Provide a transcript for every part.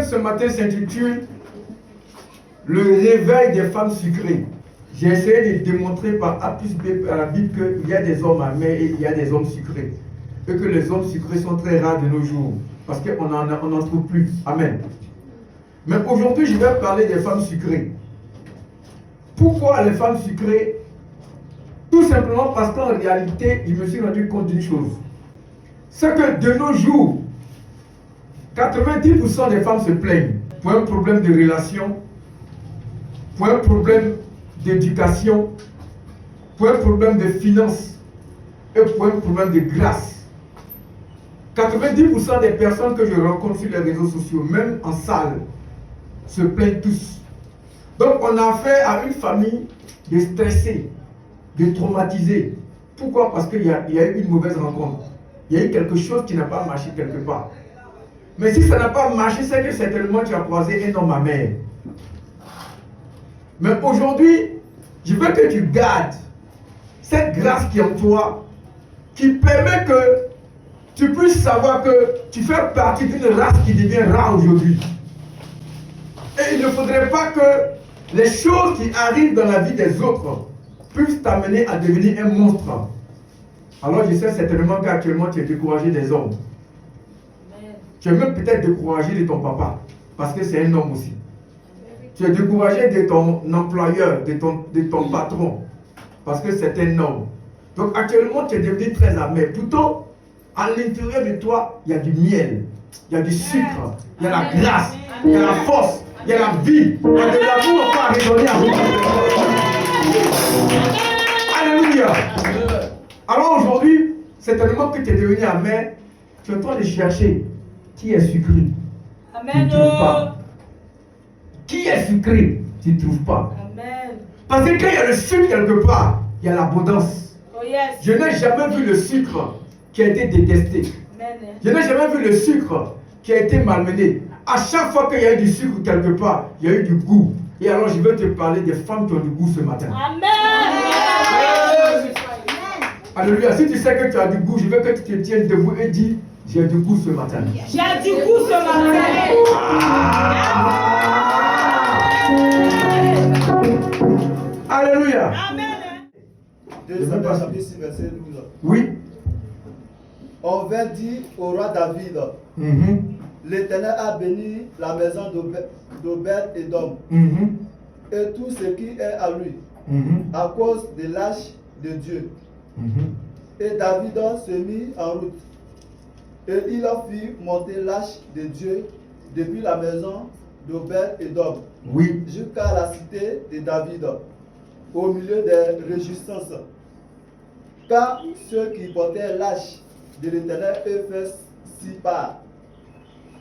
thème ce matin s'intitule Le réveil des femmes sucrées. J'ai essayé de démontrer par A plus B à la Bible qu'il y a des hommes amers et il y a des hommes sucrés. Et que les hommes sucrés sont très rares de nos jours. Parce qu'on n'en trouve plus. Amen. Mais aujourd'hui, je vais parler des femmes sucrées. Pourquoi les femmes sucrées? Tout simplement parce qu'en réalité, je me suis rendu compte d'une chose. C'est que de nos jours, 90% des femmes se plaignent pour un problème de relation, pour un problème d'éducation, pour un problème de finances et pour un problème de grâce. 90% des personnes que je rencontre sur les réseaux sociaux, même en salle, se plaignent tous. Donc on a affaire à une famille de stressés, de traumatisés. Pourquoi? Parce qu'il y a eu une mauvaise rencontre. Il y a eu quelque chose qui n'a pas marché quelque part. Mais si ça n'a pas marché, c'est que certainement tu as croisé un homme amer. Mais aujourd'hui, je veux que tu gardes cette grâce qui est en toi, qui permet que tu puisses savoir que tu fais partie d'une race qui devient rare aujourd'hui. Et il ne faudrait pas que les choses qui arrivent dans la vie des autres puissent t'amener à devenir un monstre. Alors je sais certainement qu'actuellement tu es découragé des hommes. Tu es même peut-être découragé de ton papa, parce que c'est un homme aussi. Tu es découragé de ton employeur, de ton patron, parce que c'est un homme. Donc actuellement tu es devenu très amer. Pourtant, à l'intérieur de toi, il y a du miel, il y a du sucre, il y a la grâce, il y a la force, il y a la vie, il y a de l'amour encore à redonner à vous. Alléluia. Alors aujourd'hui, c'est tellement que tu es devenu amer, tu es en train de chercher qui est sucré. Amen. Tu ne trouves pas. Qui est sucré, tu ne trouves pas. Amen. Parce que quand il y a le sucre quelque part, il y a l'abondance. Oh yes. Je n'ai jamais vu le sucre qui a été détesté. Amen. Je n'ai jamais vu le sucre qui a été malmené. À chaque fois qu'il y a eu du sucre quelque part, il y a eu du goût. Et alors je vais te parler des femmes qui ont du goût ce matin. Amen. Alléluia. Si tu sais que tu as du goût, je veux que tu te tiennes debout et dis, j'ai du goût ce matin. J'ai du goût ce matin. Alléluia. Amen. 2 Samuel chapitre 6 verset 12. Oui. On vint dire au roi David, l'Éternel a béni la maison d'Obed-Édom et tout ce qui est à lui, à cause de l'arche de Dieu. Et David se mit en route, et il fit monter l'arche de Dieu depuis la maison d'Obed-Édom jusqu'à la cité de David, au milieu des réjouissances. Car ceux qui portaient l'arche de l'Éternel fait si part.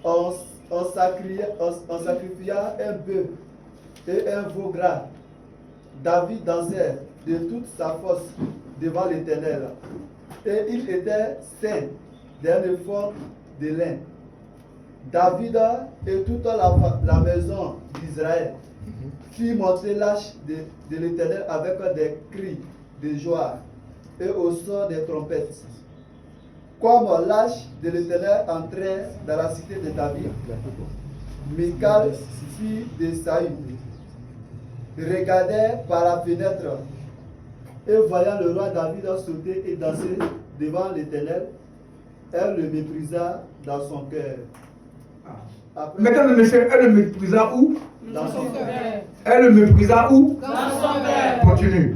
On sacrifia un bœuf et un veau gras. David dansait de toute sa force devant l'Éternel. Et il était saint d'un éphod de lin. David et toute la maison d'Israël fit monter l'arche de l'Éternel avec des cris de joie et au son des trompettes. Comme l'arche de l'Éternel entrait dans la cité de David, Michal, fille de Saül, regardait par la fenêtre et voyant le roi David sauter et danser devant l'Éternel, elle le méprisa dans son cœur. Mesdames et messieurs, elle le méprisa où? Dans son cœur. Elle le méprisa où? Dans son cœur. Continue.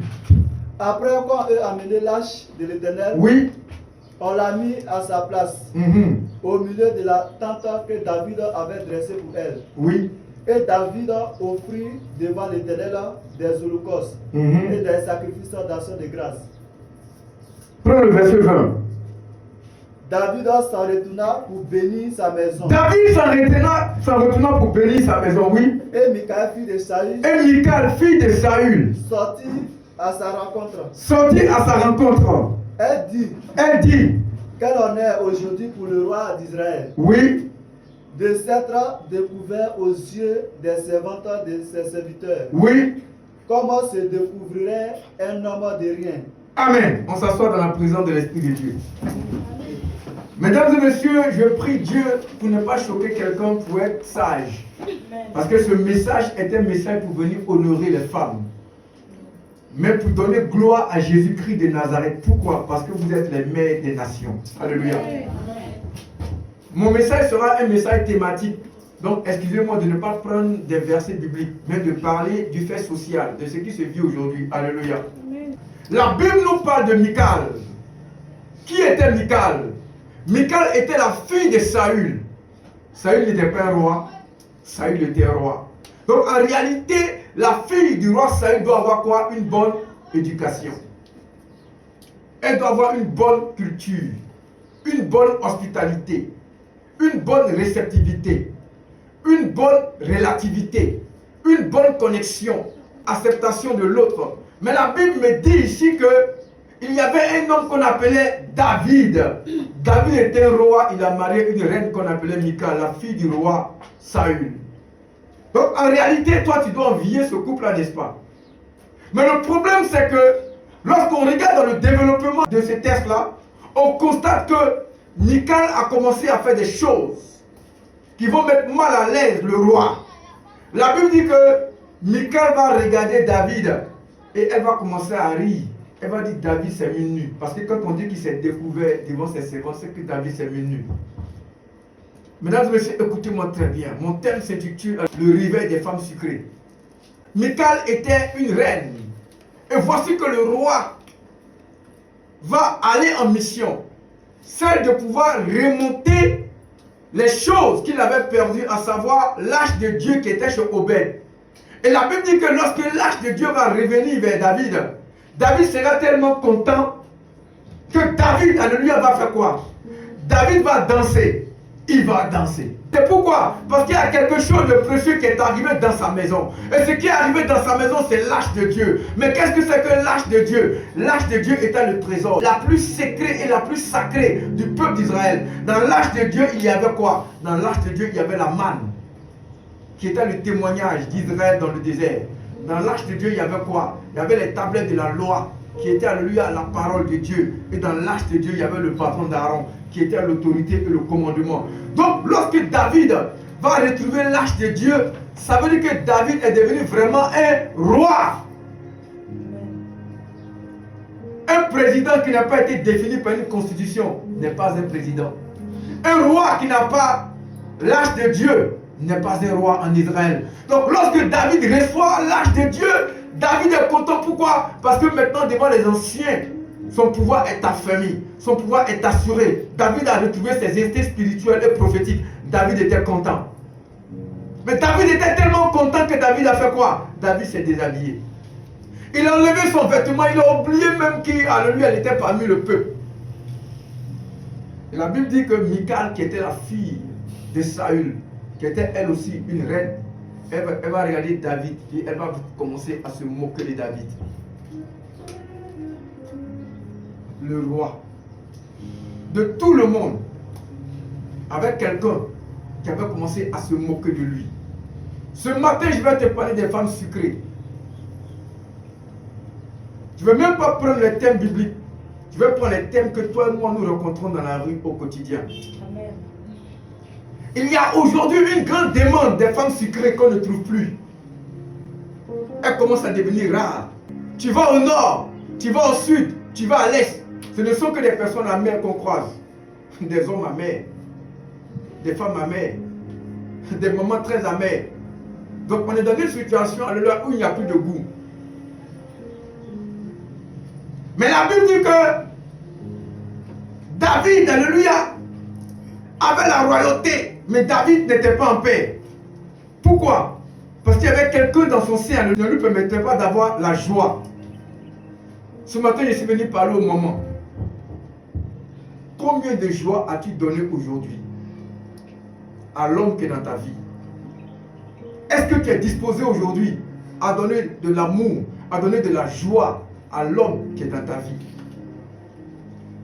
Après qu'on ait amené l'arche de l'Éternel, Oui. on l'a mis à sa place, au milieu de la tente que David avait dressée pour elle. Oui. Et David offrit devant l'Éternel des holocaustes et des sacrifices d'action de grâce. Prends le verset 20. David s'en retourna pour bénir sa maison. David s'en retourna pour bénir sa maison, oui. Et Michal, fille de Saül, Et Michal, fille de Saül, sortit à sa rencontre. sortit à sa rencontre. Elle dit, quel honneur aujourd'hui pour le roi d'Israël, Oui. de s'être découvert aux yeux des servantes de ses serviteurs. Oui. Comment se découvrirait un homme de rien? Amen. On s'assoit dans la présence de l'Esprit de Dieu. Mesdames et messieurs, je prie Dieu pour ne pas choquer quelqu'un pour être sage. Parce que ce message est un message pour venir honorer les femmes. Mais pour donner gloire à Jésus-Christ de Nazareth. Pourquoi? Parce que vous êtes les mères des nations. Alléluia. Mon message sera un message thématique. Donc, excusez-moi de ne pas prendre des versets bibliques, mais de parler du fait social, de ce qui se vit aujourd'hui. Alléluia. La Bible nous parle de Michal. Qui était Michal? Michal était la fille de Saül. Saül n'était pas un roi. Saül était un roi. Donc, en réalité, la fille du roi Saül doit avoir quoi? Une bonne éducation. Elle doit avoir une bonne culture, une bonne hospitalité, une bonne réceptivité, une bonne relativité, une bonne connexion, acceptation de l'autre. Mais la Bible me dit ici que il y avait un homme qu'on appelait David. David était un roi, il a marié une reine qu'on appelait Michal, la fille du roi Saül. Donc en réalité, toi tu dois envier ce couple-là, n'est-ce pas? Mais le problème c'est que lorsqu'on regarde dans le développement de ces textes-là, on constate que Michal a commencé à faire des choses qui vont mettre mal à l'aise le roi. La Bible dit que Michal va regarder David et elle va commencer à rire. Elle va dire David s'est mis nu. Parce que quand on dit qu'il s'est découvert devant ses servants, c'est que David s'est mis nu. Mesdames et messieurs, écoutez-moi très bien. Mon thème s'intitule Le réveil des femmes sucrées. Michal était une reine. Et voici que le roi va aller en mission. Celle de pouvoir remonter les choses qu'il avait perdues, à savoir l'âge de Dieu qui était chez Obed. Et la Bible dit que lorsque l'âge de Dieu va revenir vers David, David sera tellement content que David, alléluia, va faire quoi? David va danser. Il va danser. C'est pourquoi? Parce qu'il y a quelque chose de précieux qui est arrivé dans sa maison. Et ce qui est arrivé dans sa maison, c'est l'âge de Dieu. Mais qu'est-ce que c'est que l'âge de Dieu? L'âge de Dieu était le trésor, la plus secrète et la plus sacrée du peuple d'Israël. Dans l'âge de Dieu, il y avait quoi? Dans l'âge de Dieu, il y avait la manne, qui était le témoignage d'Israël dans le désert. Dans l'âge de Dieu, il y avait quoi? Il y avait les tablettes de la loi, qui étaient, alléluia, la parole de Dieu. Et dans l'âge de Dieu, il y avait le bâton d'Aaron, qui était l'autorité et le commandement. Donc, lorsque David va retrouver l'âge de Dieu, ça veut dire que David est devenu vraiment un roi. Un président qui n'a pas été défini par une constitution n'est pas un président. Un roi qui n'a pas l'âge de Dieu n'est pas un roi en Israël. Donc, lorsque David reçoit l'âge de Dieu, David est content. Pourquoi? Parce que maintenant, devant les anciens, son pouvoir est affermi, son pouvoir est assuré. David a retrouvé ses instincts spirituels et prophétiques. David était content. Mais David était tellement content que David a fait quoi? David s'est déshabillé. Il a enlevé son vêtement, il a oublié même qu'alléluia, elle était parmi le peuple. Et la Bible dit que Michal, qui était la fille de Saül, qui était elle aussi une reine, elle va regarder David et elle va commencer à se moquer de David. Le roi de tout le monde, avec quelqu'un qui avait commencé à se moquer de lui. Ce matin, je vais te parler des femmes sucrées. Je ne vais même pas prendre les thèmes bibliques. Je vais prendre les thèmes que toi et moi nous rencontrons dans la rue au quotidien. Amen. Il y a aujourd'hui une grande demande des femmes sucrées qu'on ne trouve plus. Elles commencent à devenir rares. Tu vas au nord, tu vas au sud, tu vas à l'est. Ce ne sont que des personnes amères qu'on croise. Des hommes amers, des femmes amères, des moments très amers. Donc on est dans une situation où il n'y a plus de goût. Mais la Bible dit que David, alléluia, avait la royauté, mais David n'était pas en paix. Pourquoi? Parce qu'il y avait quelqu'un dans son sein qui ne lui permettait pas d'avoir la joie. Ce matin, je suis venu parler au moment. Combien de joie as-tu donné aujourd'hui à l'homme qui est dans ta vie? Est-ce que tu es disposé aujourd'hui à donner de l'amour, à donner de la joie à l'homme qui est dans ta vie?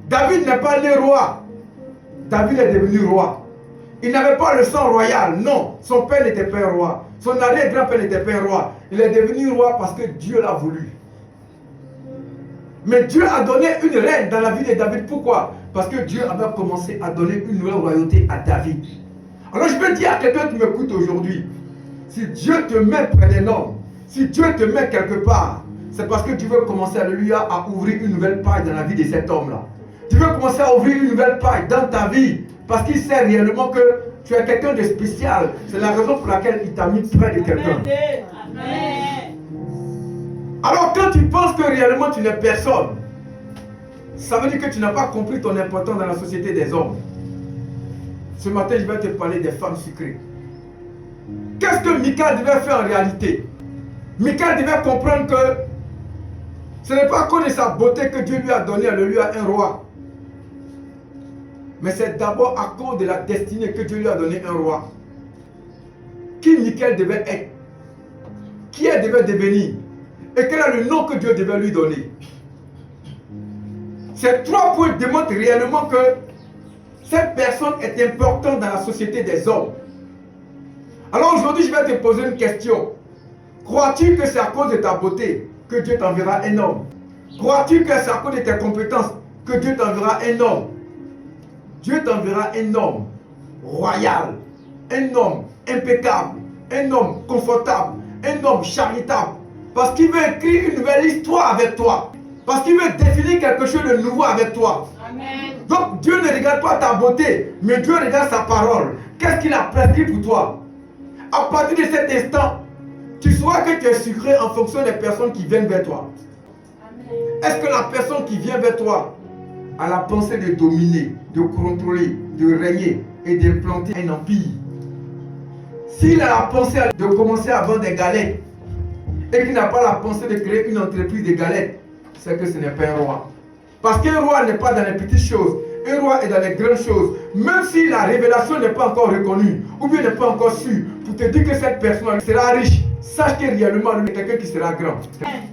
David n'est pas né roi. David est devenu roi. Il n'avait pas le sang royal, non. Son père n'était pas un roi. Son arrière-grand-père n'était pas un roi. Il est devenu roi parce que Dieu l'a voulu. Mais Dieu a donné une reine dans la vie de David. Pourquoi? Parce que Dieu avait commencé à donner une nouvelle royauté à David. Alors je veux dire à quelqu'un qui m'écoute aujourd'hui, si Dieu te met près d'un homme, si Dieu te met quelque part, c'est parce que tu veux commencer, alléluia, à ouvrir une nouvelle page dans la vie de cet homme-là. Tu veux commencer à ouvrir une nouvelle page dans ta vie, parce qu'il sait réellement que tu es quelqu'un de spécial. C'est la raison pour laquelle il t'a mis près de quelqu'un. Alors quand tu penses que réellement tu n'es personne, ça veut dire que tu n'as pas compris ton importance dans la société des hommes. Ce matin, je vais te parler des femmes sucrées. Qu'est-ce que Michal devait faire en réalité? Michal devait comprendre que ce n'est pas à cause de sa beauté que Dieu lui a donné, alléluia, un roi. Mais c'est d'abord à cause de la destinée que Dieu lui a donné un roi. Qui Michal devait être? Qui elle devait devenir? Et quel est le nom que Dieu devait lui donner? Ces 3 points démontrent réellement que cette personne est importante dans la société des hommes. Alors aujourd'hui, je vais te poser une question. Crois-tu que c'est à cause de ta beauté que Dieu t'enverra un homme? Crois-tu que c'est à cause de tes compétences que Dieu t'enverra un homme? Dieu t'enverra un homme royal, un homme impeccable, un homme confortable, un homme charitable. Parce qu'il veut écrire une nouvelle histoire avec toi. Parce qu'il veut définir quelque chose de nouveau avec toi. Amen. Donc Dieu ne regarde pas ta beauté, mais Dieu regarde sa parole. Qu'est-ce qu'il a prescrit pour toi? À partir de cet instant, tu sauras que tu es sucré en fonction des personnes qui viennent vers toi. Est-ce que la personne qui vient vers toi a la pensée de dominer, de contrôler, de régner et d'implanter un empire? S'il a la pensée de commencer à vendre des galettes et qu'il n'a pas la pensée de créer une entreprise de galettes, c'est que ce n'est pas un roi. Parce qu'un roi n'est pas dans les petites choses, un roi est dans les grandes choses. Même si la révélation n'est pas encore reconnue, ou bien n'est pas encore sûre, pour te dire que cette personne sera riche, sache que réellement lui est quelqu'un qui sera grand.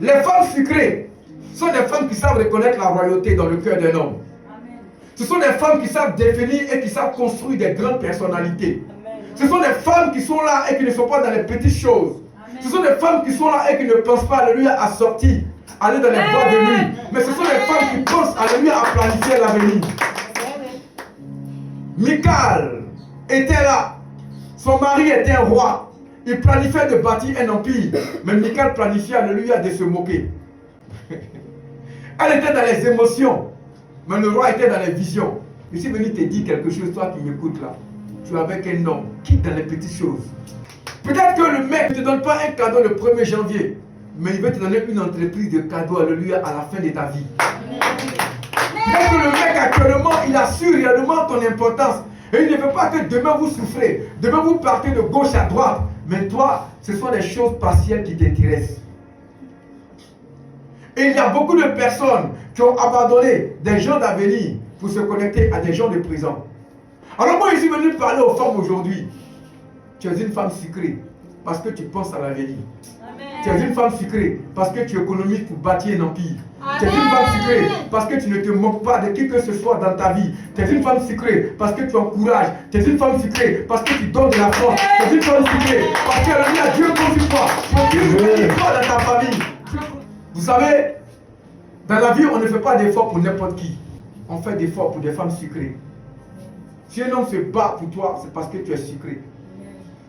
Les femmes sucrées sont des femmes qui savent reconnaître la royauté dans le cœur d'un homme. Ce sont des femmes qui savent définir et qui savent construire des grandes personnalités. Ce sont des femmes qui sont là et qui ne sont pas dans les petites choses. Ce sont des femmes qui sont là et qui ne pensent pas, alléluia, à sortir, aller dans les bois de nuit. Mais ce sont des femmes qui pensent, alléluia, à planifier l'avenir. Michal était là. Son mari était un roi. Il planifiait de bâtir un empire. Mais Michal planifiait, alléluia, de se moquer. Elle était dans les émotions. Mais le roi était dans les visions. Je suis venu te dire quelque chose, toi qui m'écoutes là. Tu es avec un homme qui est dans les petites choses. Peut-être que le mec ne te donne pas un cadeau le 1er janvier, mais il veut te donner une entreprise de cadeaux, alléluia, à la fin de ta vie. Peut-être que le mec actuellement, il assure réellement ton importance. Et il ne veut pas que demain vous souffrez, demain vous partez de gauche à droite. Mais toi, ce sont des choses partielles qui t'intéressent. Et il y a beaucoup de personnes qui ont abandonné des gens d'avenir pour se connecter à des gens de présent. Alors moi, je suis venu parler aux femmes aujourd'hui. Tu es une femme sucrée parce que tu penses à l'avenir. Tu es une femme sucrée parce que tu économises pour bâtir un empire. Tu es une femme sucrée parce que tu ne te moques pas de qui que ce soit dans ta vie. Tu es une femme sucrée parce que tu encourages. Tu es une femme sucrée parce que tu donnes de la force. Tu es une femme sucrée parce que Dieu compte sur toi. Dieu compte sur toi dans ta famille. Vous savez, dans la vie, on ne fait pas d'efforts pour n'importe qui. On fait d'efforts pour des femmes sucrées. Si un homme se bat pour toi, c'est parce que tu es sucré.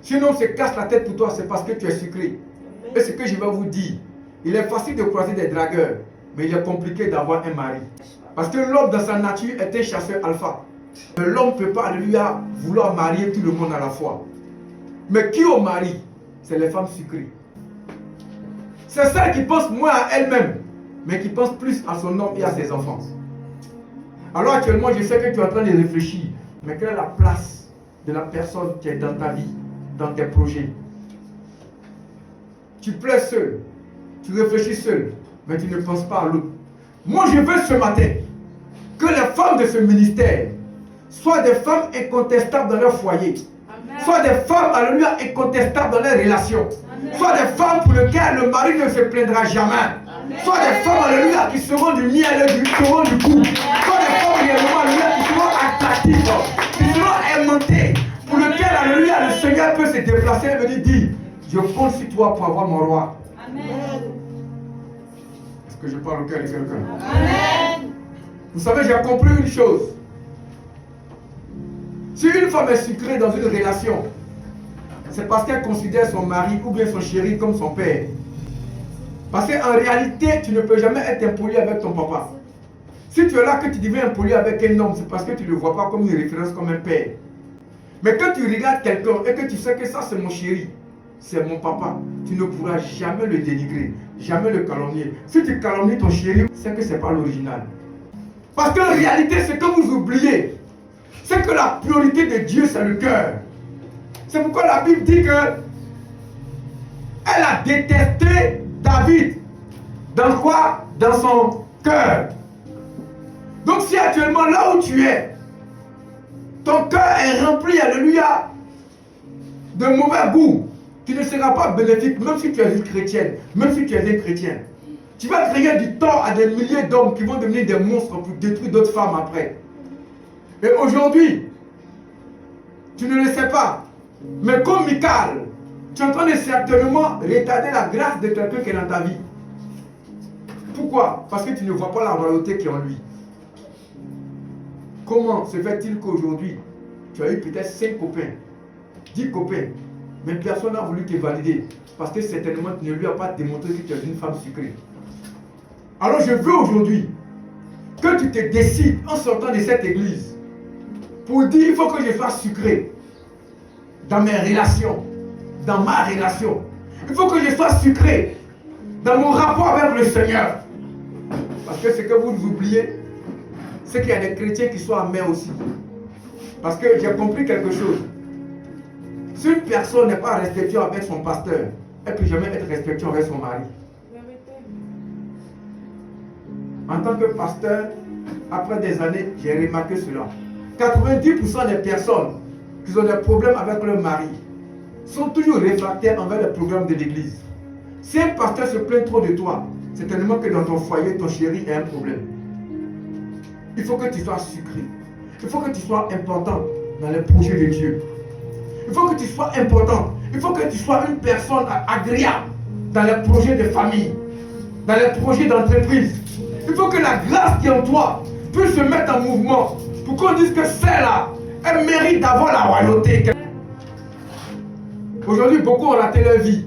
Si un homme se casse la tête pour toi, c'est parce que tu es sucré. Et ce que je vais vous dire, il est facile de croiser des dragueurs, mais il est compliqué d'avoir un mari. Parce que l'homme dans sa nature est un chasseur alpha. L'homme ne peut pas lui vouloir marier tout le monde à la fois. Mais qui au mari? C'est les femmes sucrées. C'est celles qui pensent moins à elles-mêmes, mais qui pensent plus à son homme et à ses enfants. Alors actuellement, je sais que tu es en train de réfléchir, mais quelle est la place de la personne qui est dans ta vie, dans tes projets? Tu plais seul, tu réfléchis seul, mais tu ne penses pas à l'autre. Moi, je veux ce matin que les femmes de ce ministère soient des femmes incontestables dans leur foyer, soient des femmes, alléluia, incontestables dans leurs relations, soient des femmes pour lesquelles le mari ne se plaindra jamais, soient des femmes, alléluia, qui seront du miel et qui seront du goût, soient des femmes, réellement, alléluia, qui seront attractives, qui seront aimantées, pour lesquelles, alléluia, le Seigneur peut se déplacer et venir dire: je compte sur toi pour avoir mon roi. Amen. Est-ce que je parle au cœur de quelqu'un? Amen. Vous savez, j'ai compris une chose. Si une femme est sucrée dans une relation, c'est parce qu'elle considère son mari ou bien son chéri comme son père. Parce qu'en réalité, tu ne peux jamais être impoli avec ton papa. Si tu es là que tu deviens impoli avec un homme, c'est parce que tu ne le vois pas comme une référence, comme un père. Mais quand tu regardes quelqu'un et que tu sais que ça c'est mon chéri, c'est mon papa, tu ne pourras jamais le dénigrer, jamais le calomnier. Si tu calomnies ton chéri, c'est que ce n'est pas l'original. Parce qu'en réalité, ce que vous oubliez, c'est que la priorité de Dieu, c'est le cœur. C'est pourquoi la Bible dit que elle a détesté David. Dans quoi? Dans son cœur. Donc si actuellement là où tu es, ton cœur est rempli, alléluia, de mauvais goût, tu ne seras pas bénéfique, même si tu es une chrétienne, même si tu es un chrétien. Tu vas créer du tort à des milliers d'hommes qui vont devenir des monstres pour détruire d'autres femmes après. Et aujourd'hui, tu ne le sais pas, mais comme Michal, tu es en train de certainement retarder la grâce de quelqu'un qui est dans ta vie. Pourquoi? Parce que tu ne vois pas la royauté qui est en lui. Comment se fait-il qu'aujourd'hui, tu as eu peut-être 5 copains, 10 copains, mais personne n'a voulu te valider? Parce que certainement tu ne lui as pas démontré que tu es une femme sucrée. Alors je veux aujourd'hui que tu te décides en sortant de cette église pour dire il faut que je sois sucré dans mes relations, dans ma relation. Il faut que je sois sucré dans mon rapport avec le Seigneur. Parce que ce que vous oubliez, c'est qu'il y a des chrétiens qui sont amers aussi. Parce que j'ai compris quelque chose. Si une personne n'est pas respectueuse avec son pasteur, elle ne peut jamais être respectueuse avec son mari. En tant que pasteur, après des années, j'ai remarqué cela. 90% des personnes qui ont des problèmes avec leur mari sont toujours réfractaires envers les programmes de l'église. Si un pasteur se plaint trop de toi, c'est tellement que dans ton foyer, ton chéri a un problème. Il faut que tu sois sucré. Il faut que tu sois important dans les projets de Dieu. Il faut que tu sois important. Il faut que tu sois une personne agréable dans les projets de famille, dans les projets d'entreprise. Il faut que la grâce qui est en toi puisse se mettre en mouvement pour qu'on dise que celle-là, elle mérite d'avoir la royauté. Aujourd'hui, beaucoup ont raté leur vie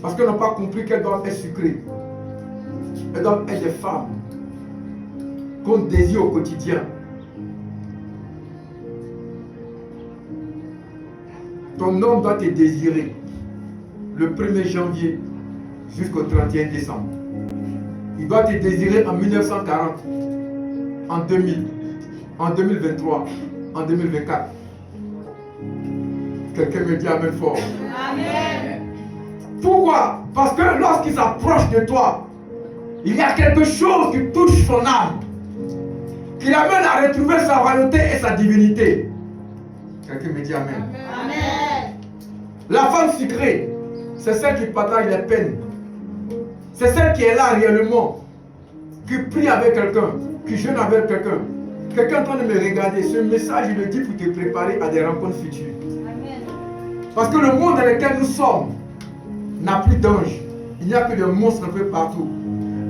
parce qu'elles n'ont pas compris qu'elles doivent être sucrées. Elles doivent être des femmes qu'on désire au quotidien. Ton homme doit te désirer le 1er janvier jusqu'au 31 décembre. Il doit te désirer en 1940, en 2000, en 2023, en 2024. Quelqu'un me dit amen fort. Amen. Pourquoi? Parce que lorsqu'il s'approche de toi, il y a quelque chose qui touche son âme, qui l'amène à retrouver sa royauté et sa divinité. Quelqu'un me dit amen. Amen. La femme sucrée, c'est celle qui partage les peines. C'est celle qui est là réellement, qui prie avec quelqu'un, qui jeûne avec quelqu'un. Quelqu'un est en train de me regarder. Ce message, je le dis pour te préparer à des rencontres futures. Amen. Parce que le monde dans lequel nous sommes n'a plus d'anges. Il n'y a que des monstres un peu partout.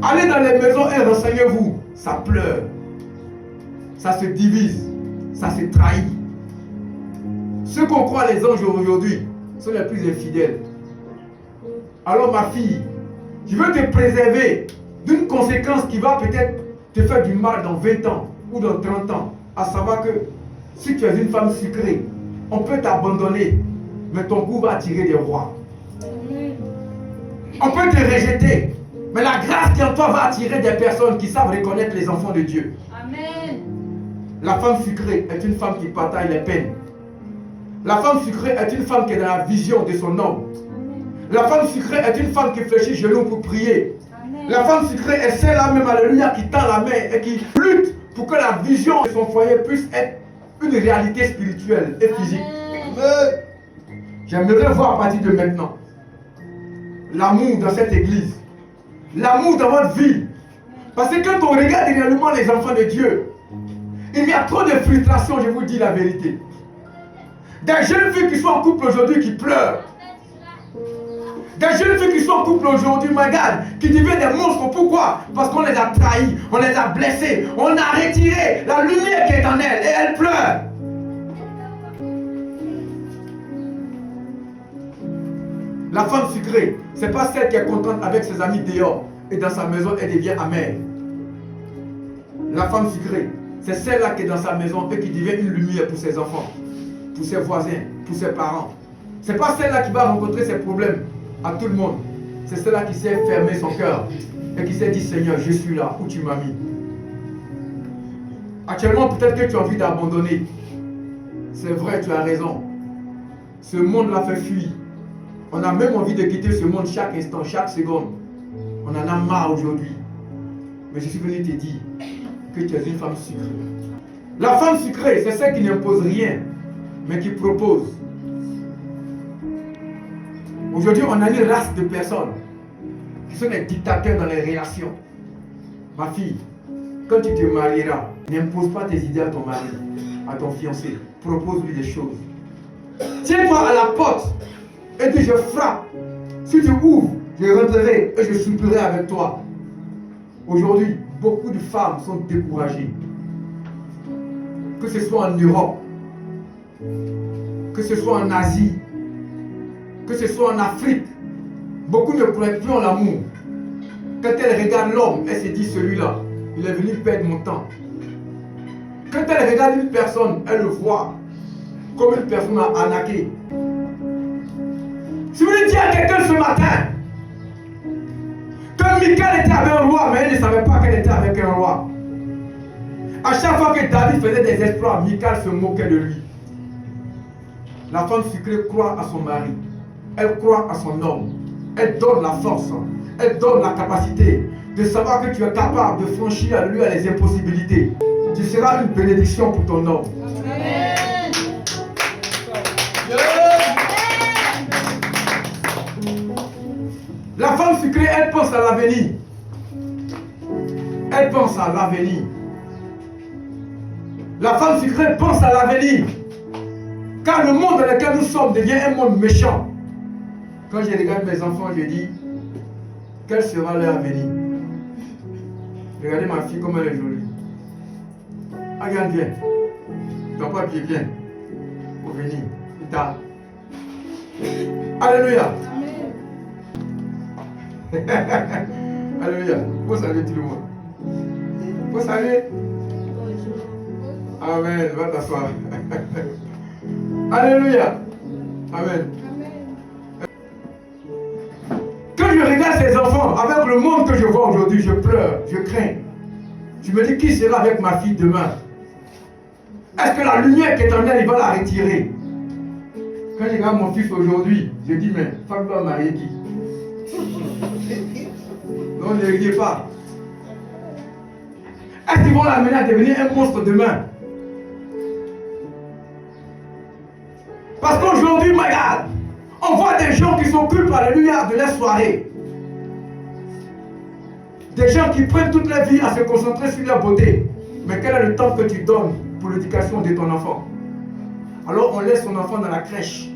Allez dans les maisons et renseignez-vous. Ça pleure. Ça se divise. Ça se trahit. Ceux qu'on croit les anges aujourd'hui sont les plus infidèles. Alors ma fille, je veux te préserver d'une conséquence qui va peut-être te faire du mal dans 20 ans ou dans 30 ans. À savoir que si tu es une femme sucrée, on peut t'abandonner, mais ton goût va attirer des rois. On peut te rejeter, mais la grâce qui en toi va attirer des personnes qui savent reconnaître les enfants de Dieu. Amen. La femme sucrée est une femme qui partage les peines. La femme sucrée est une femme qui est dans la vision de son homme. La femme sucrée est une femme qui fléchit genoux pour prier. Amen. La femme sucrée est celle-là même, alléluia, qui tend la main et qui lutte pour que la vision de son foyer puisse être une réalité spirituelle et physique. J'aimerais voir à partir de maintenant l'amour dans cette église, l'amour dans votre vie. Parce que quand on regarde réellement les enfants de Dieu, il y a trop de frustration, je vous dis la vérité. Des jeunes filles qui sont en couple aujourd'hui qui pleurent. Des jeunes filles qui sont en couple aujourd'hui, regarde, qui deviennent des monstres. Pourquoi? Parce qu'on les a trahis, on les a blessés, on a retiré la lumière qui est en elles et elles pleurent. La femme sucrée, ce n'est pas celle qui est contente avec ses amis dehors et dans sa maison, elle devient amère. La femme sucrée, c'est celle-là qui est dans sa maison et qui devient une lumière pour ses enfants, pour ses voisins, pour ses parents. Ce n'est pas celle-là qui va rencontrer ses problèmes à tout le monde. C'est celle-là qui sait fermer son cœur et qui s'est dit, Seigneur, je suis là où tu m'as mis. Actuellement, peut-être que tu as envie d'abandonner. C'est vrai, tu as raison. Ce monde l'a fait fuir. On a même envie de quitter ce monde chaque instant, chaque seconde. On en a marre aujourd'hui. Mais je suis venu te dire que tu es une femme sucrée. La femme sucrée, c'est celle qui n'impose rien, mais qui propose. Aujourd'hui, on a une race de personnes qui sont des dictateurs dans les relations. Ma fille, quand tu te marieras, n'impose pas tes idées à ton mari, à ton fiancé. Propose-lui des choses. Tiens-toi à la porte et dis, je frappe. Si tu ouvres, je rentrerai et je souperai avec toi. Aujourd'hui, beaucoup de femmes sont découragées. Que ce soit en Europe, que ce soit en Asie, que ce soit en Afrique, beaucoup ne croient plus en l'amour. Quand elles regardent l'homme, elles se disent, celui-là, il est venu perdre mon temps. Quand elles regardent une personne, elles le voient comme une personne arnaquée. Si vous voulez dire à quelqu'un ce matin que Michal était avec un roi, mais elle ne savait pas qu'elle était avec un roi. À chaque fois que David faisait des exploits, Michal se moquait de lui. La femme sucrée croit à son mari. Elle croit à son homme. Elle donne la force. Elle donne la capacité de savoir que tu es capable de franchir à lui les impossibilités. Tu seras une bénédiction pour ton homme. Amen. La femme sucrée, elle pense à l'avenir. Elle pense à l'avenir. La femme sucrée pense à l'avenir. Car le monde dans lequel nous sommes devient un monde méchant. Quand je regarde mes enfants, je dis, quel sera leur avenir? Regardez ma fille, comme elle est jolie. Ah, regarde, viens. Ton papier, viens. Pour venir. Ita. Alléluia. Alléluia. Faut saluer tout le monde. Faut saluer. Amen. Va t'asseoir. Alléluia. Amen. Quand je regarde ces enfants, avec le monde que je vois aujourd'hui, je pleure, je crains. Je me dis, qui sera avec ma fille demain? Est-ce que la lumière qui est en elle, il va la retirer? Quand je regarde mon fils aujourd'hui, je dis, mais Fab va marier qui? Non, ne riez pas. Est-ce qu'ils vont l'amener à devenir un monstre demain? Parce qu'aujourd'hui, regarde, on voit des gens qui s'occupent à la lumière de leur soirée. Des gens qui prennent toute leur vie à se concentrer sur leur beauté. Mais quel est le temps que tu donnes pour l'éducation de ton enfant? Alors on laisse son enfant dans la crèche.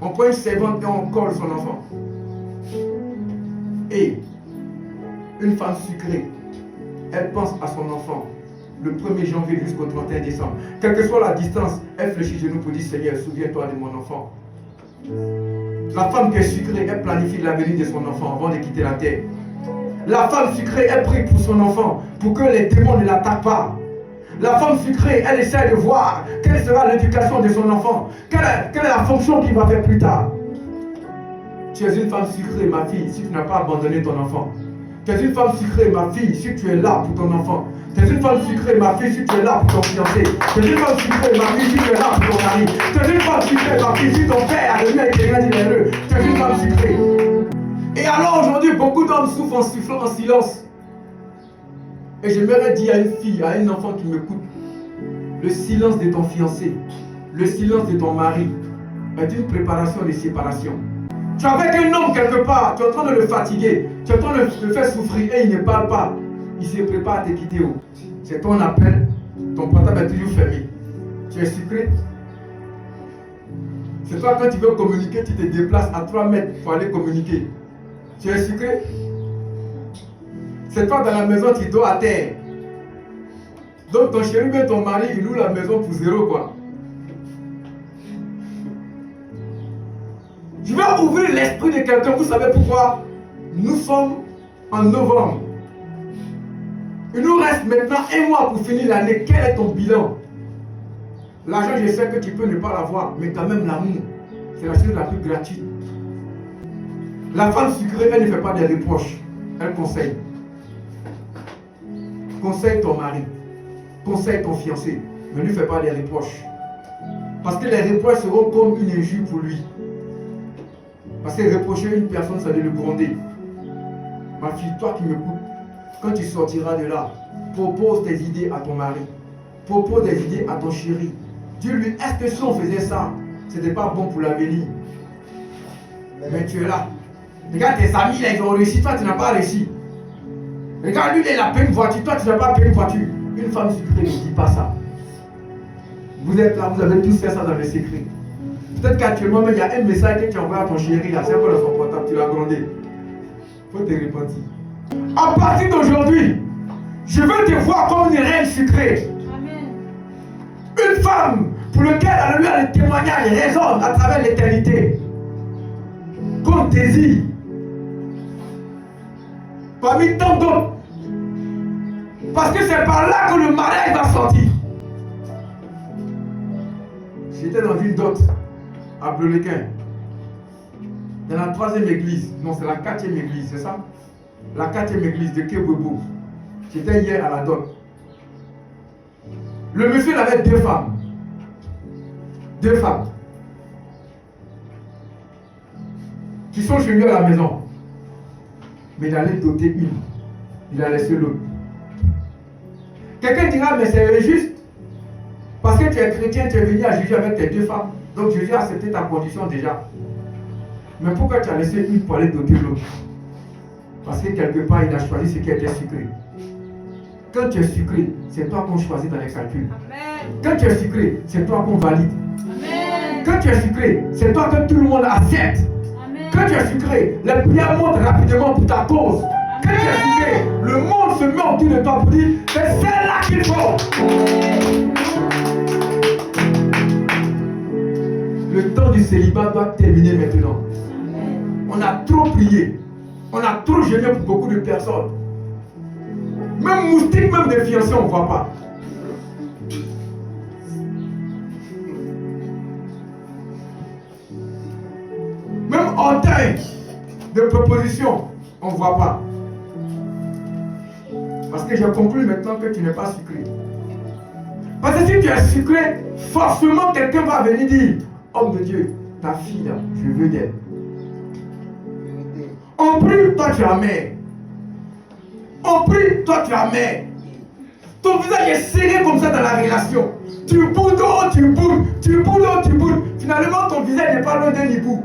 On prend une servante et on colle son enfant. Et une femme sucrée, elle pense à son enfant le 1er janvier jusqu'au 31 décembre. Quelle que soit la distance, elle fléchit genoux pour dire, Seigneur, souviens-toi de mon enfant. La femme qui est sucrée, elle planifie l'avenir de son enfant avant de quitter la terre. La femme sucrée, elle prie pour son enfant, pour que les démons ne l'attaquent pas. La femme sucrée, elle essaie de voir quelle sera l'éducation de son enfant, quelle est la fonction qu'il va faire plus tard. Tu es une femme sucrée, ma fille, si tu n'as pas abandonné ton enfant. Tu es une femme sucrée, ma fille, si tu es là pour ton enfant. Tu es une femme sucrée, ma fille, si tu es là pour ton fiancé. Tu es une femme sucrée, ma fille, si tu es là pour ton mari. Tu es une femme sucrée, ma fille, si ton père a donné quelqu'un d'heureux. Tu es une femme sucrée. Et alors aujourd'hui, beaucoup d'hommes souffrent en sifflant en silence. Et j'aimerais dire à une fille, à un enfant qui m'écoute, le silence de ton fiancé, le silence de ton mari est une préparation de séparation. Tu es avec un homme quelque part, tu es en train de le fatiguer, tu es en train de le faire souffrir et il ne parle pas. Il se prépare à te quitter. C'est ton appel, ton portable est toujours fermé. Tu es sucré. C'est toi quand tu veux communiquer, tu te déplaces à 3 mètres pour aller communiquer. Tu es sucré. C'est toi dans la maison, tu dors à terre. Donc ton chéri, bien ton mari, il loue la maison pour 0 quoi. Je vais ouvrir l'esprit de quelqu'un. Vous savez pourquoi? Nous sommes en novembre. Il nous reste maintenant 1 mois pour finir l'année. Quel est ton bilan? L'argent, je sais que tu peux ne pas l'avoir, mais quand même l'amour, c'est la chose la plus gratuite. La femme sucrée, elle ne fait pas des reproches. Elle conseille. Conseille ton mari. Conseille ton fiancé. Ne lui fais pas des reproches. Parce que les reproches seront comme une injure pour lui. Parce que reprocher une personne, ça doit le gronder. Ma fille, toi qui m'écoutes, quand tu sortiras de là, propose tes idées à ton mari. Propose des idées à ton chéri. Dis-lui, est-ce que si on faisait ça, ce n'était pas bon pour l'avenir? Mais tu es là. Regarde tes amis, là, ils ont réussi, toi tu n'as pas réussi. Regarde lui, il a payé une voiture, toi tu n'as pas payé une voiture. Une femme sucrée ne dit pas ça. Vous êtes là, vous avez tous fait ça dans les secrets. Peut-être qu'actuellement, il y a un message que tu envoies à ton chéri, là, c'est encore dans son portable, tu l'as grondé. Il faut te repentir. À partir d'aujourd'hui, je veux te voir comme une reine sucrée. Amen. Une femme pour laquelle le témoignage résonne à travers l'éternité. Qu'on désire. Parmi tant d'autres. Parce que c'est par là que le mariage va sortir. J'étais dans une dot à Bleulequin. Dans la 3e église. Non, c'est la 4e église, c'est ça? La 4e église de Kebwebo. J'étais hier à la dot. Le monsieur il avait 2 femmes. 2 femmes. Qui sont chez lui à la maison. Mais il allait doter une. Il a laissé l'autre. Quelqu'un dira, mais c'est injuste. Parce que tu es chrétien, tu es venu à Jésus avec tes 2 femmes. Donc Jésus a accepté ta condition déjà. Mais pourquoi tu as laissé une pour aller doter l'autre? Parce que quelque part, il a choisi ce qui était sucré. Quand tu es sucré, c'est toi qu'on choisit dans les calculs. Amen. Quand tu es sucré, c'est toi qu'on valide. Amen. Quand tu es sucré, c'est toi que tout le monde accepte. Amen. Quand tu es sucré, les prières montent rapidement pour ta cause. Amen. Quand tu es sucré, le monde se met autour de toi pour dire, c'est celle-là qu'il faut. Amen. Le temps du célibat doit terminer maintenant. Amen. On a trop prié. On a trop gêné pour beaucoup de personnes. Même moustique, même des fiancés, on ne voit pas. Même orteil de proposition, on ne voit pas. Parce que j'ai compris maintenant que tu n'es pas sucré. Parce que si tu es sucré, forcément quelqu'un va venir dire, homme de Dieu, ta fille là, je veux d'elle. On prie, toi tu es amer. On prie, toi tu es amer. Ton visage est serré comme ça dans la relation. Tu boudes, oh, tu boudes, tu boudes, oh, tu boudes. Finalement, ton visage n'est pas loin d'un hibou.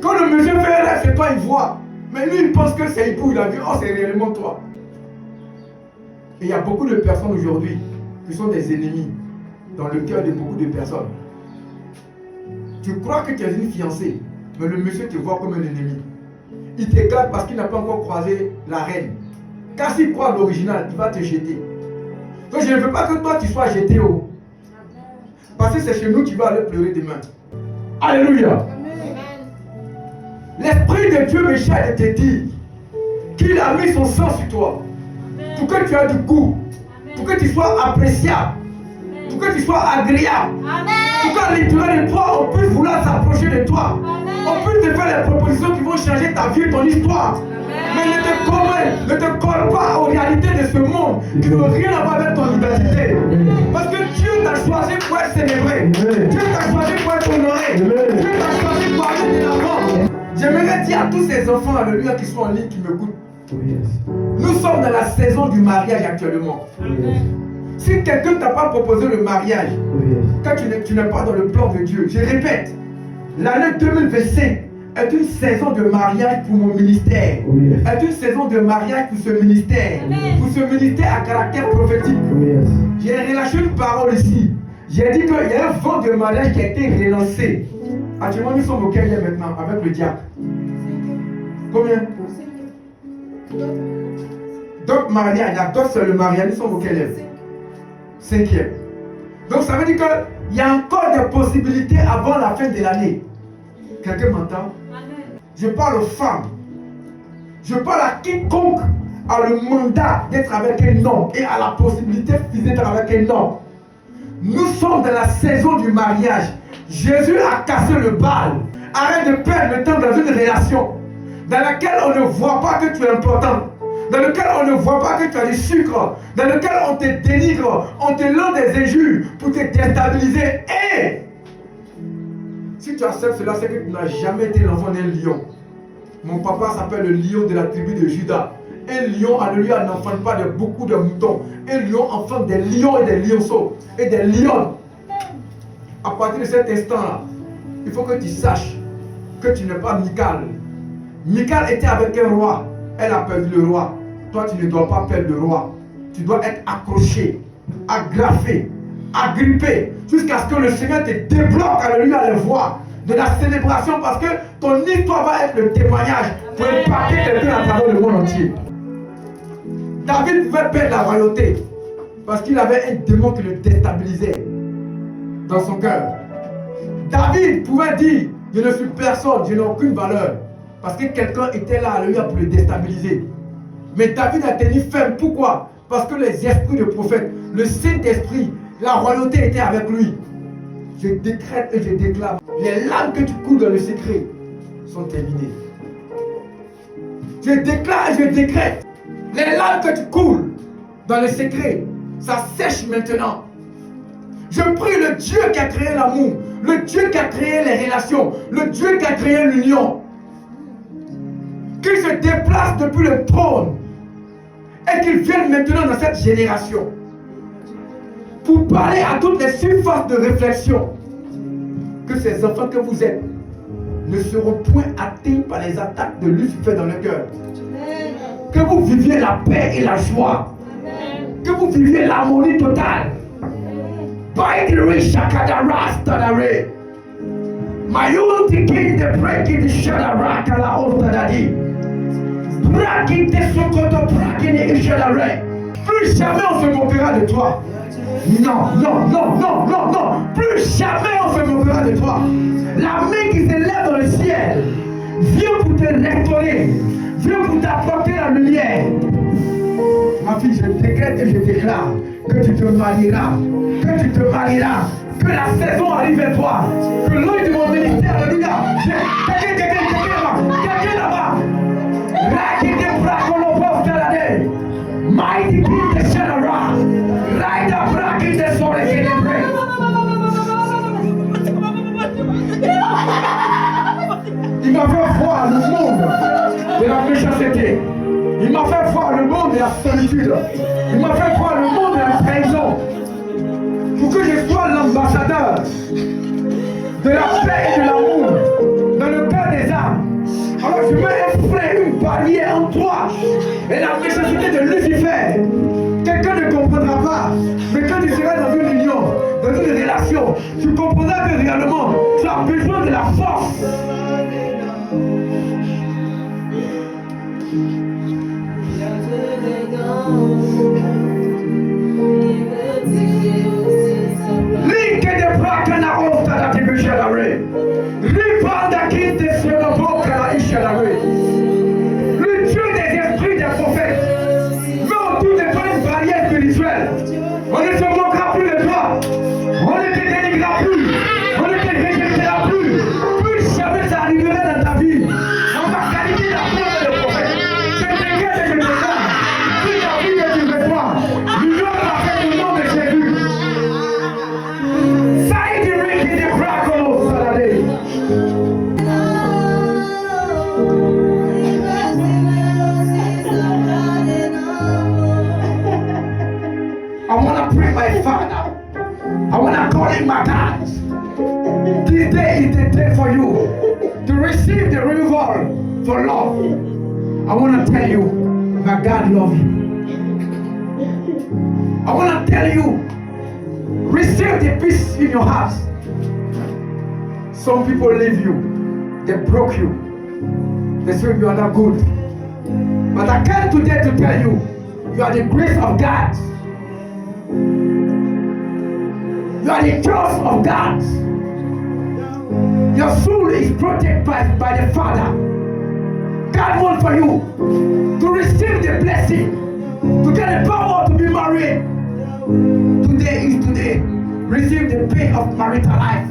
Quand le monsieur fait un rêve, c'est toi, il voit. Mais lui, il pense que c'est hibou. Il a dit, oh, c'est réellement toi. Et il y a beaucoup de personnes aujourd'hui qui sont des ennemis dans le cœur de beaucoup de personnes. Tu crois que tu es une fiancée, mais le monsieur te voit comme un ennemi. Il te garde parce qu'il n'a pas encore croisé la reine. Car s'il croit l'original, il va te jeter. Donc je ne veux pas que toi tu sois jeté haut. Parce que c'est chez nous que tu vas aller pleurer demain. Alléluia. L'Esprit de Dieu me charge de te dire qu'il a mis son sang sur toi. Pour que tu aies du goût. Pour que tu sois appréciable. Pour que tu sois agréable. Pour qu'à l'intérieur de toi, on puisse vouloir s'approcher de toi. On peut te faire des propositions qui vont changer ta vie et ton histoire. Mais ne te colle pas aux réalités de ce monde qui n'ont rien à voir avec ton identité. Parce que Dieu t'a choisi pour être célébré. Dieu t'a choisi pour être honoré. Dieu t'a choisi pour aller de l'avant. J'aimerais dire à tous ces enfants, alléluia, qui sont en ligne, qui m'écoutent. Nous sommes dans la saison du mariage actuellement. Si quelqu'un ne t'a pas proposé le mariage, quand tu n'es pas dans le plan de Dieu, je répète, l'année 2025 est une saison de mariage pour mon ministère. Est une saison de mariage pour ce ministère. Pour ce ministère à caractère prophétique. J'ai relâché une parole ici. J'ai dit qu'il y a un vent de mariage qui a été relancé. Actuellement, nous sommes au quatrième maintenant avec le diacre. Combien? D'autres mariages, il y a d'autres, c'est le mariage, nous sommes au quatrième. 5e. Donc ça veut dire qu'il y a encore des possibilités avant la fin de l'année. Quelqu'un m'entend? Je parle aux femmes. Je parle à quiconque a le mandat d'être avec un homme et a la possibilité physique d'être avec un homme. Nous sommes dans la saison du mariage. Jésus a cassé le bal. Arrête de perdre le temps dans une relation dans laquelle on ne voit pas que tu es important, dans laquelle on ne voit pas que tu as du sucre, dans laquelle on te dénigre, on te lance des injures pour te déstabiliser. Et si tu acceptes cela, c'est que tu n'as jamais été l'enfant d'un lion. Mon papa s'appelle le lion de la tribu de Juda. Un lion, alléluia, n'enfante pas de beaucoup de moutons. Un lion enfante des lions et des lionceaux et des lions. À partir de cet instant-là, il faut que tu saches que tu n'es pas Michal. Michal était avec un roi. Elle a perdu le roi. Toi, tu ne dois pas perdre le roi. Tu dois être accroché, agrafé, agrippé, jusqu'à ce que le Seigneur te débloque, alléluia, les voies de la célébration, parce que ton histoire va être le témoignage pour impacter quelqu'un à travers le monde entier. David pouvait perdre la royauté parce qu'il avait un démon qui le déstabilisait dans son cœur. David pouvait dire: je ne suis personne, je n'ai aucune valeur, parce que quelqu'un était là, alléluia, pour le déstabiliser. Mais David a tenu ferme. Pourquoi? Parce que les esprits de prophète, le Saint-Esprit, la royauté était avec lui. Je décrète et je déclare: les larmes que tu coules dans le secret sont terminées. Je déclare et je décrète: les larmes que tu coules dans le secret, ça sèche maintenant. Je prie le Dieu qui a créé l'amour, le Dieu qui a créé les relations, le Dieu qui a créé l'union, qu'il se déplace depuis le trône et qu'il vienne maintenant dans cette génération pour parler à toutes les surfaces de réflexion, que ces enfants que vous êtes ne seront point atteints par les attaques de Lucifer dans le cœur. Que vous viviez la paix et la joie. Que vous viviez l'harmonie totale. Mayunti king the breaking the shadara kala ostadadi. Brakin te sokoto brakin et shadare. Plus jamais on se moquera de toi. Non, non, non, non, non, non. Plus jamais on se moquera de toi. La main qui s'élève dans le ciel vient pour te restaurer, vient pour t'apporter la lumière. Ma fille, je décrète et je déclare que tu te marieras, que tu te marieras, que la saison arrive à toi, que l'œil de mon ministère, alléluia, quelqu'un là-bas, mighty king the Shadara, light up black in the soul again and pray. Il m'a fait voir le monde de la méchanceté. Il m'a fait voir le monde de la solitude. Il m'a fait voir le monde de la trahison. Pour que je sois l'ambassadeur de la paix et de l'amour dans le cœur des âmes. Alors je mets un frein, une barrière en toi et la méchanceté de Lucifer. Quelqu'un ne comprendra pas. Mais quand tu seras dans une union, dans une relation, tu comprendras que réellement tu as besoin de la force. Link de Brakana Osta da Tibushalare. Ripanda Kinte Sonoboka la Ishalare. Le Dieu des esprits des prophètes. Mais autour de toi une barrière spirituelle. On ne se moquera plus de toi. On ne te dénigrera plus. On ne te rejettera plus. Plus jamais ça arrivera dans ta vie. On va qualifier la parole de prophète. Je t'inquiète et je te déclare. Si ta vie est du revoir, l'union va faire le nom de Jésus. Saïd Ricky de Bracono Saladé. I want to pray my Father. I want to call in my God. This day is the day for you to receive the reward for love. I want to tell you, my God loves you. I want to tell you, receive the peace in your heart. Some people leave you, they broke you, they say you are not good. But I came today to tell you, you are the grace of God. You are the choice of God. Your soul is protected by the Father. God wants for you to receive the blessing, to get the power to be married. Today is today. Receive the pain of marital life.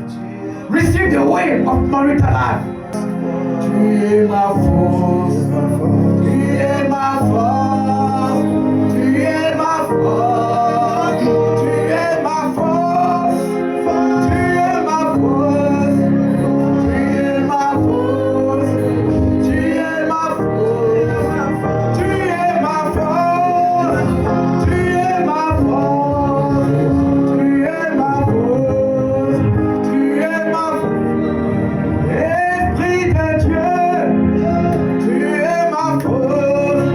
Receive the way of marital life. Tu es ma force. Tu es ma force. Tu es ma force. Tu es ma force. Tu es ma force. Tu es ma force. Tu es ma force. Tu es ma force. Tu es ma force. Tu es ma force. Tu es ma force. Esprit de Dieu, tu es ma force.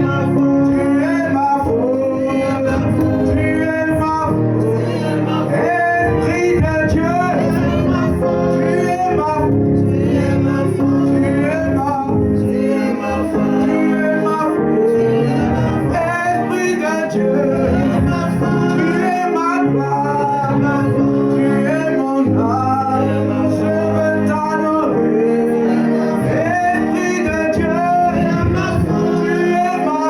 Tu es ma force. Tu es ma force. Esprit de Dieu, tu es ma force. Tu es ma force. Tu es ma force. Tu es ma force. Tu es ma force. Esprit de Dieu, tu es ma gloire. Tu es mon âme. Je veux t'adorer. Esprit de Dieu, tu es ma force. Tu es ma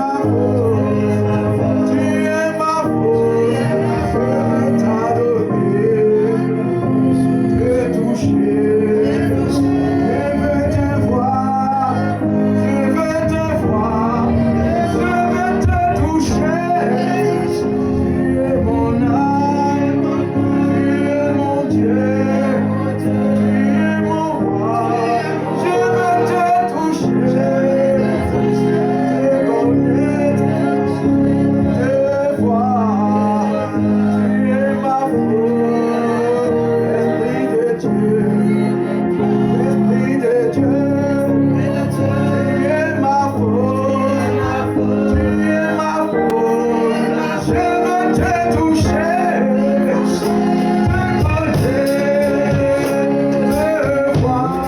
force. Tu es ma force. Je veux t'adorer. Je veux toucher. Je veux te voir. Je veux te voir. Je veux te toucher. Tu es mon âme. Tu es mon Dieu. Tu es mon roi. Je veux te toucher. Te connaître. Te voir. Tu es ma force. Esprit de Dieu. Esprit de Dieu. Tu es ma force. Tu es ma force. Je veux te toucher. Te connaître. Te voir.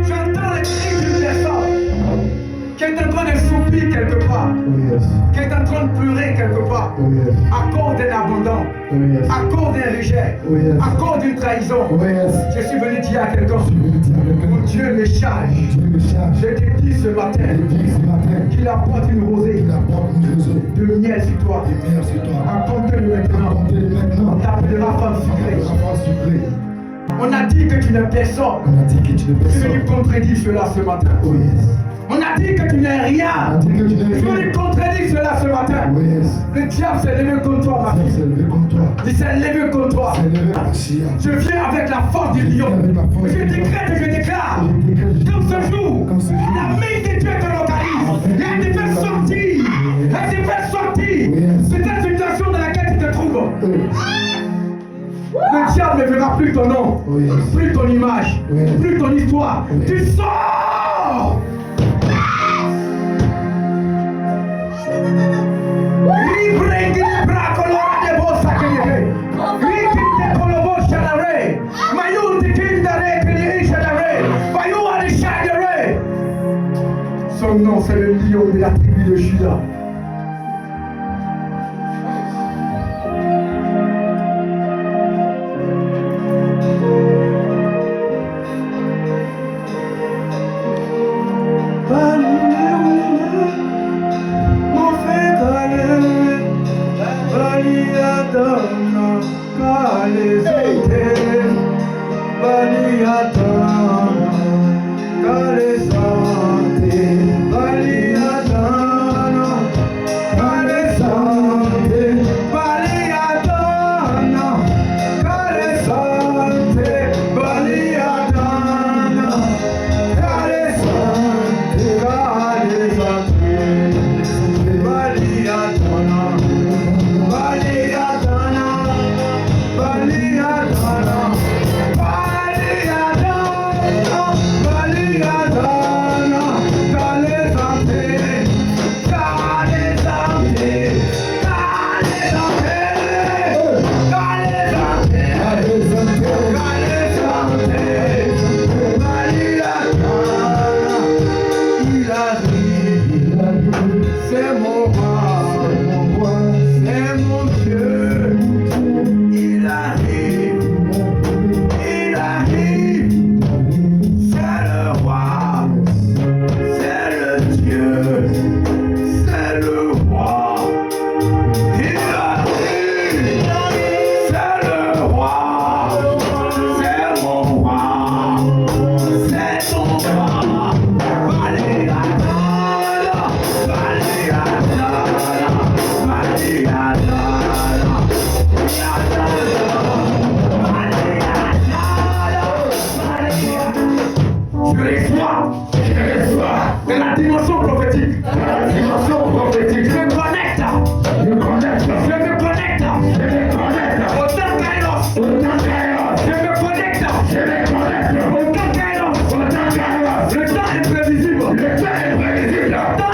J'entends les cris d'une personne qui est en train de souffrir quelque part, Oh yes. qui est en train de pleurer quelque part, Oh yes. à cause d'un abandon, Oh yes. à cause d'un rejet, Oh yes. à cause d'une trahison. Oh yes. Je suis venu dire à quelqu'un, Je veux dire avec mon un Dieu me charge. Dieu me charge. Je te dis ce matin Je dis ce matin qu'il apporte une rosée qu'il apporte une raison de miel sur toi. de meilleur sur toi. Raconte-le maintenant. Racontez-le On maintenant. t'appellera femme sucrée. Enfant sucré. On a dit que tu n'es personne. On a dit que tu ne Je peux vais lui pas. contredire cela ce matin. Oh yes. On a dit que tu n'es On a rien. dit que tu n'es Je vais lui rien. contredire cela ce matin. Oh yes. Le diable s'est levé contre toi, ma Ça fille. s'est levé contre toi. Il s'est levé contre toi. C'est levé par Chia. Je viens avec la force du lion. Avec la force Je du lion. décrète et je déclare. Je décrète. Comme ce jour, Comme ce jour. la main de Dieu te localise. Et elle te fait sortir. Elle te fait sortir Yes. de cette situation dans laquelle tu te trouves. Oh. Le diable ne verra plus ton nom, Oh yes. plus ton image, Yes. plus ton histoire. Yes. Tu sors. Libre de bras colorés de bossa que llevé. Libre de colobo chalare. Mayur de kindare que le chalare. Bayou a le chalare. Son nom c'est le lion de la tribu de Juda. Baliata,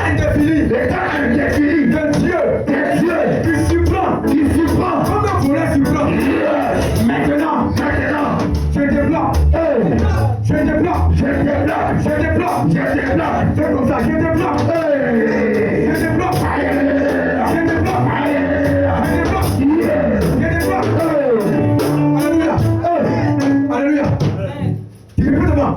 indéfini de Dieu qui surprend comme un volet surprend. Maintenant, je débloque. Je débloque. C'est comme ça, je débloque. Alléluia. Alléluia. Tu peux devant.